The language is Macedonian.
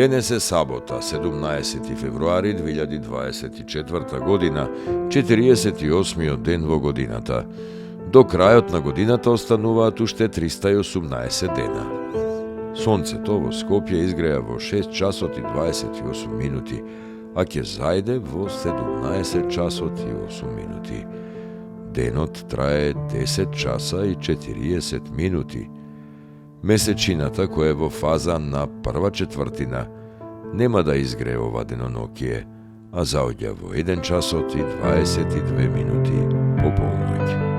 Денес е сабота, 17 февруари 2024 година, 48 ден во годината. До крајот на годината остануваат уште 318 дена. Сонцето во Скопје изгреа во 6 часот и 28 минути, а ќе зајде во 17 часот и 8 минути. Денот трае 10 часа и 40 минути. Месечината, која е во фаза на прва четвртина, нема да изгрее ова денонокие, а заоѓа во 1 часот и 22 минути по полноќ.